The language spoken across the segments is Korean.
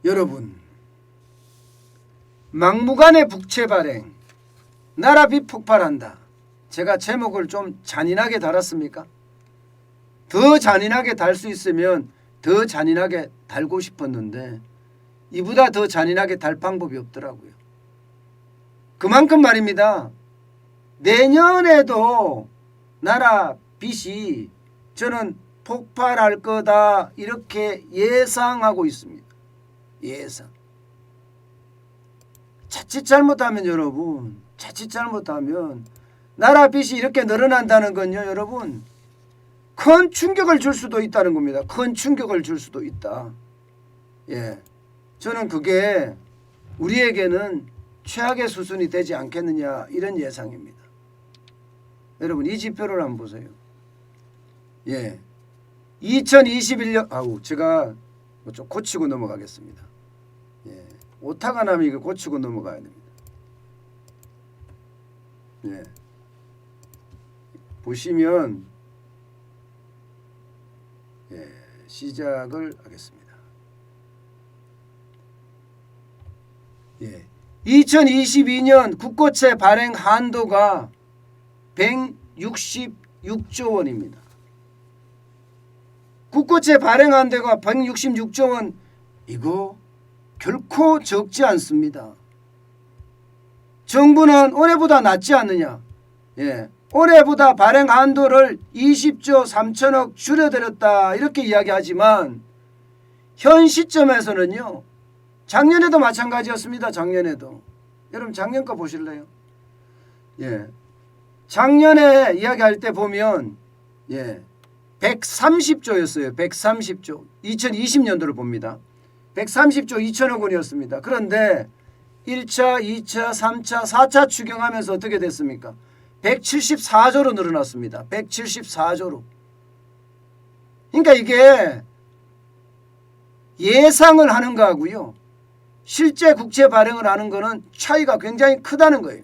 여러분, 막무가내 국채 발행, 나라 빚 폭발한다. 제가 제목을 좀 잔인하게 달았습니까? 더 잔인하게 달 수 있으면 더 잔인하게 달고 싶었는데 이보다 더 잔인하게 달 방법이 없더라고요. 그만큼 말입니다. 내년에도 나라 빚이 저는 폭발할 거다 이렇게 예상하고 있습니다. 예상. 자칫 잘못하면 여러분, 자칫 잘못하면 나라 빚이 이렇게 늘어난다는 건요, 여러분, 큰 충격을 줄 수도 있다는 겁니다. 큰 충격을 줄 수도 있다. 예, 저는 그게 우리에게는 최악의 수순이 되지 않겠느냐 이런 예상입니다. 여러분 이 지표를 한번 보세요. 예, 2021년 제가 좀 고치고 넘어가겠습니다. 예, 오타가 나면 이거 고치고 넘어가야 됩니다. 예, 보시면 시작을 하겠습니다. 예, 2022년 국고채 발행 한도가 166조 원입니다. 국고채 발행 한도가 166조 원, 이거 결코 적지 않습니다. 정부는 올해보다 낫지 않느냐. 예, 올해보다 발행 한도를 20조 3천억 줄여드렸다 이렇게 이야기하지만 현 시점에서는요, 작년에도 마찬가지였습니다. 작년에도. 여러분 작년 거 보실래요? 예, 작년에 이야기할 때 보면 130조였어요. 130조. 2020년도를 봅니다. 130조 2천억 원이었습니다. 그런데 1차, 2차, 3차, 4차 추경하면서 어떻게 됐습니까? 174조로 늘어났습니다. 174조로. 그러니까 이게 예상을 하는 거하고요, 실제 국채 발행을 하는 거는 차이가 굉장히 크다는 거예요.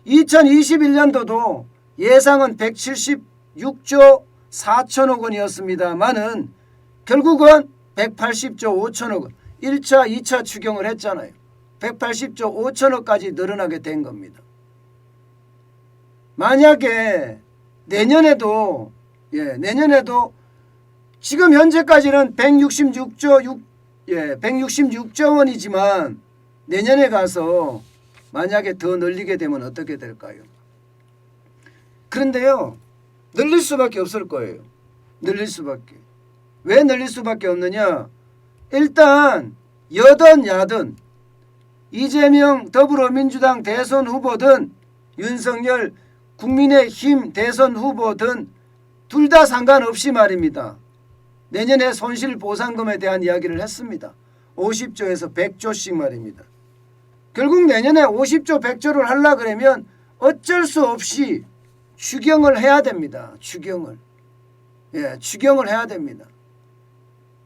2021년도도 예상은 176조 4천억 원이었습니다만은 결국은 180조 5천억 원, 1차, 2차 추경을 했잖아요. 180조 5천억까지 늘어나게 된 겁니다. 만약에 내년에도 지금 현재까지는 166조 원이지만 내년에 가서 만약에 더 늘리게 되면 어떻게 될까요? 그런데요, 늘릴 수밖에 없을 거예요. 늘릴 수밖에. 왜 늘릴 수밖에 없느냐? 일단 여든 야든 이재명 더불어민주당 대선 후보든 윤석열 국민의힘 대선 후보든 둘 다 상관없이 말입니다. 내년에 손실보상금에 대한 이야기를 했습니다. 50조에서 100조씩 말입니다. 결국 내년에 50조 100조를 하려고 그러면 어쩔 수 없이 추경을 해야 됩니다. 추경을. 예, 추경을 해야 됩니다.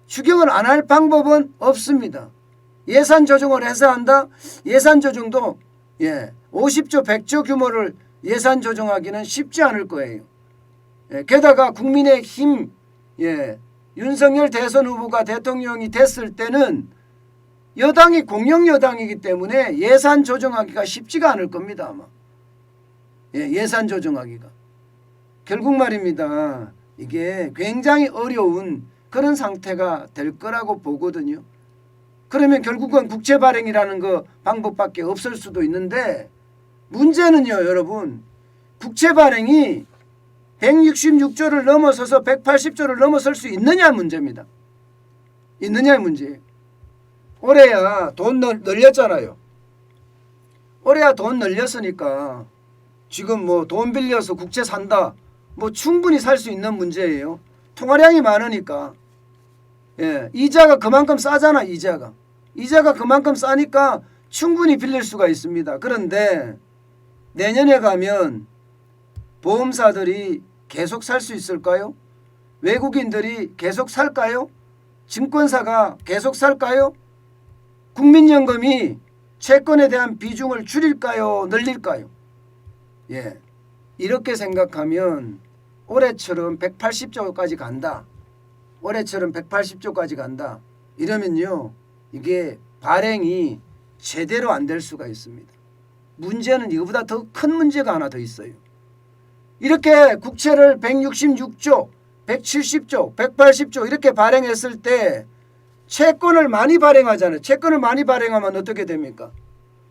추경을 안 할 방법은 없습니다. 예산 조정을 해서 한다? 예산 조정도 50조 100조 규모를 예산 조정하기는 쉽지 않을 거예요. 게다가 국민의힘 윤석열 대선 후보가 대통령이 됐을 때는 여당이 공영 여당이기 때문에 예산 조정하기가 쉽지가 않을 겁니다. 아마. 예산 조정하기가. 결국 말입니다. 이게 굉장히 어려운 그런 상태가 될 거라고 보거든요. 그러면 결국은 국채 발행이라는 거 방법밖에 없을 수도 있는데 문제는요, 여러분, 국채 발행이 166조를 넘어서서 180조를 넘어설 수 있느냐 문제입니다. 있느냐의 문제예요. 올해야 돈 늘렸잖아요. 올해야 돈 늘렸으니까 지금 뭐 돈 빌려서 국채 산다, 뭐 충분히 살 수 있는 문제예요. 통화량이 많으니까. 이자가 그만큼 싸잖아. 이자가 그만큼 싸니까 충분히 빌릴 수가 있습니다. 그런데 내년에 가면 보험사들이 계속 살 수 있을까요? 외국인들이 계속 살까요? 증권사가 계속 살까요? 국민연금이 채권에 대한 비중을 줄일까요? 늘릴까요? 이렇게 생각하면 올해처럼 180조까지 간다. 올해처럼 180조까지 간다. 이러면요, 이게 발행이 제대로 안 될 수가 있습니다. 문제는 이거보다 더 큰 문제가 하나 더 있어요. 이렇게 국채를 166조, 170조, 180조 이렇게 발행했을 때 채권을 많이 발행하잖아요. 채권을 많이 발행하면 어떻게 됩니까?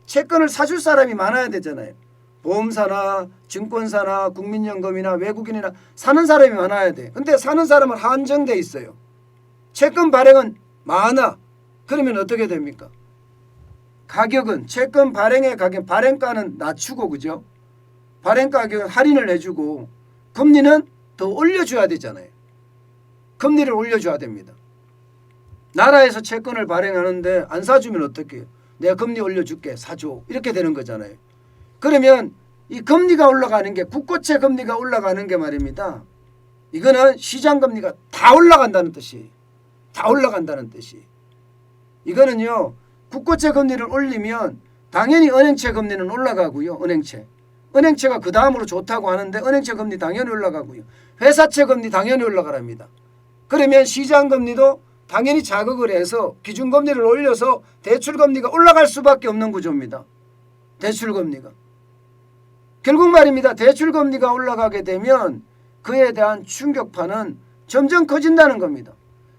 채권을 사줄 사람이 많아야 되잖아요. 보험사나 증권사나 국민연금이나 외국인이나 사는 사람이 많아야 돼. 근데 사는 사람은 한정돼 있어요. 채권 발행은 많아. 그러면 어떻게 됩니까? 가격은 채권 발행의 가격, 발행가는 낮추고 그죠? 발행 가격은 할인을 해주고 금리는 더 올려줘야 되잖아요. 금리를 올려줘야 됩니다. 나라에서 채권을 발행하는데 안 사주면 어떻게 해요? 내가 금리 올려줄게 사줘 이렇게 되는 거잖아요. 그러면 이 금리가 올라가는 게 국고채 금리가 올라가는 게 말입니다. 이거는 시장 금리가 다 올라간다는 뜻이에요. 다 올라간다는 뜻이. 이거는요. 국고채 금리를 올리면 당연히 은행채 금리는 올라가고요. 은행채가 그 다음으로 좋다고 하는데 은행채 금리 당연히 올라가고요. 회사채 금리 당연히 올라가랍니다. 그러면 시장 금리도 당연히 자극을 해서 기준금리를 올려서 대출금리가 올라갈 수밖에 없는 구조입니다. 대출금리가. 결국 말입니다. 대출금리가 올라가게 되면 그에 대한 충격파는 점점 커진다는 겁니다.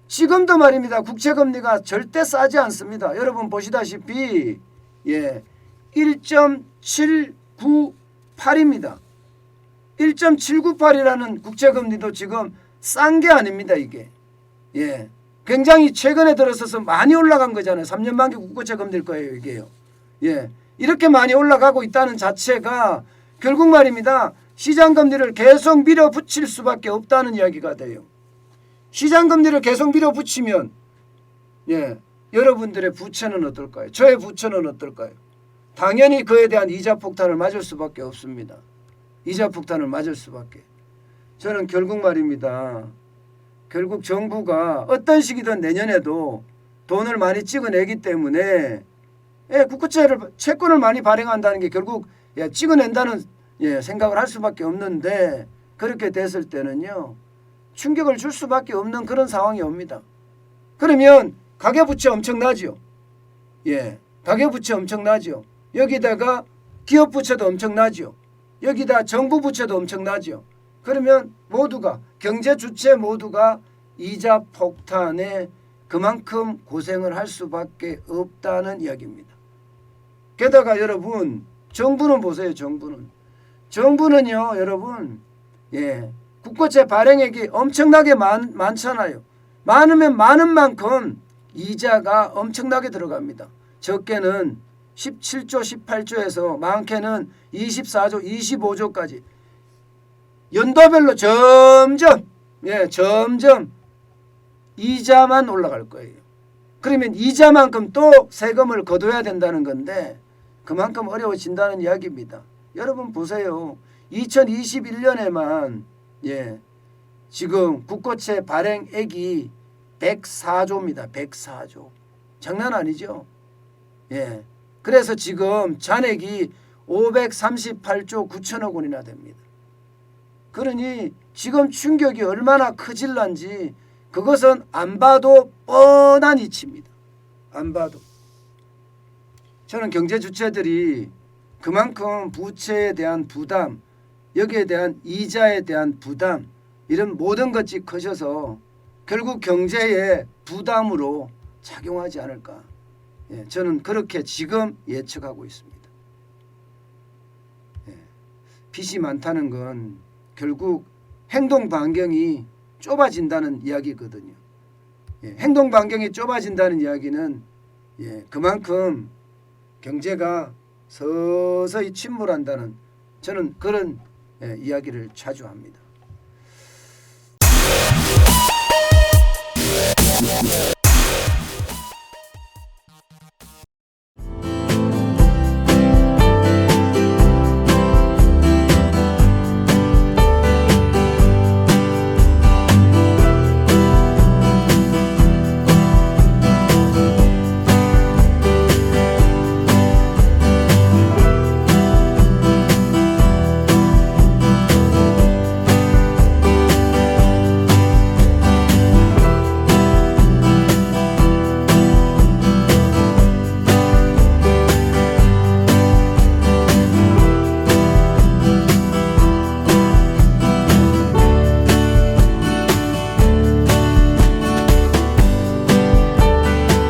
지금도 말입니다. 국채금리가 절대 싸지 않습니다. 여러분 보시다시피 1.798입니다. 1.798이라는 국채금리도 지금 싼 게 아닙니다. 이게. 굉장히 최근에 들어서서 많이 올라간 거잖아요. 3년 만기 국고채 금리일 거예요. 이게요. 이렇게 많이 올라가고 있다는 자체가 결국 말입니다. 시장 금리를 계속 밀어붙일 수밖에 없다는 이야기가 돼요. 시장 금리를 계속 밀어붙이면 여러분들의 부채는 어떨까요? 저의 부채는 어떨까요? 당연히 그에 대한 이자 폭탄을 맞을 수밖에 없습니다. 이자 폭탄을 맞을 수밖에. 저는 결국 말입니다. 결국 정부가 어떤 식이든 내년에도 돈을 많이 찍어내기 때문에 채권을 많이 발행한다는 게 결국 찍어낸다는 생각을 할 수밖에 없는데 그렇게 됐을 때는요. 충격을 줄 수밖에 없는 그런 상황이 옵니다. 그러면 가계부채 엄청나죠. 가계부채 엄청나죠. 여기다가 기업부채도 엄청나죠. 여기다 정부부채도 엄청나죠. 그러면 모두가 경제주체 모두가 이자 폭탄에 그만큼 고생을 할 수밖에 없다는 이야기입니다. 게다가 여러분 정부는 보세요. 정부는요 여러분 국고채 발행액이 엄청나게 많잖아요. 많으면 많은 만큼 이자가 엄청나게 들어갑니다. 적게는 17조 18조에서 많게는 24조 25조까지 연도별로 점점 이자만 올라갈 거예요. 그러면 이자만큼 또 세금을 거둬야 된다는 건데 그만큼 어려워진다는 이야기입니다. 여러분 보세요. 2021년에만 지금 국고채 발행액이 104조입니다. 104조. 장난 아니죠? 그래서 지금 잔액이 538조 9천억 원이나 됩니다. 그러니 지금 충격이 얼마나 커질런지 그것은 안 봐도 뻔한 이치입니다. 안 봐도. 저는 경제 주체들이 그만큼 부채에 대한 부담, 여기에 대한 이자에 대한 부담 이런 모든 것이 커져서 결국 경제의 부담으로 작용하지 않을까. 저는 그렇게 지금 예측하고 있습니다. 빚이 많다는 건 결국 행동 반경이 좁아진다는 이야기거든요. 행동 반경이 좁아진다는 이야기는 그만큼 경제가 서서히 침몰한다는 저는 그런 이야기를 자주 합니다.